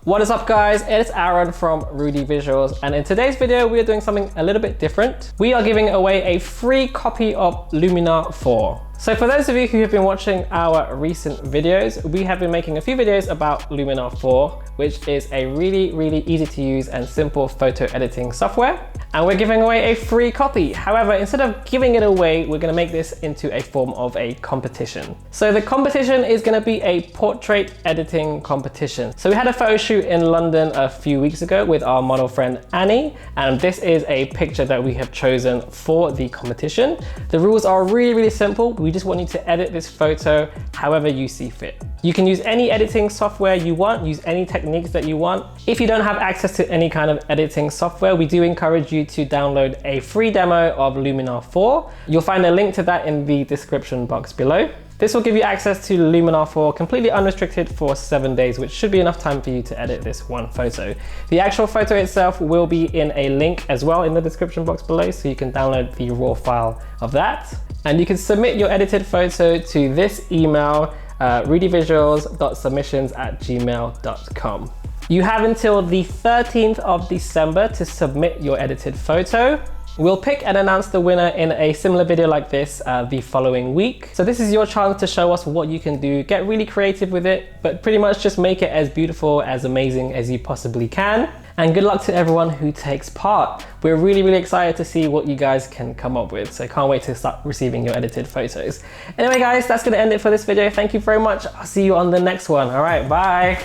What is up guys, it's Aaron from Rudy Visuals, and in today's video we are doing something a little bit different. We are giving away a free copy of Luminar 4. So for those of you who have been watching our recent videos, we have been making a few videos about Luminar 4, which is a really easy to use and simple photo editing software. And we're giving away a free copy. However, instead of giving it away, we're gonna make this into a form of a competition. So the competition is gonna be a portrait editing competition. So we had a photo shoot in London a few weeks ago with our model friend Annie, and this is a picture that we have chosen for the competition. The rules are really simple. We just want you to edit this photo however you see fit. You can use any editing software you want, use any techniques that you want. If you don't have access to any kind of editing software, we do encourage you to download a free demo of Luminar 4. You'll find a link to that in the description box below. This will give you access to Luminar 4 completely unrestricted for 7 days, which should be enough time for you to edit this one photo. The actual photo itself will be in a link as well in the description box below, so you can download the raw file of that. And you can submit your edited photo to this email, rudyvisuals.submissions@gmail.com. You have until the 13th of December to submit your edited photo. We'll pick and announce the winner in a similar video like this the following week. So this is your chance to show us what you can do. Get really creative with it, but pretty much just make it as beautiful, as amazing as you possibly can. And good luck to everyone who takes part. We're really excited to see what you guys can come up with. So can't wait to start receiving your edited photos. Anyway guys, that's gonna end it for this video. Thank you very much. I'll see you on the next one. All right, bye.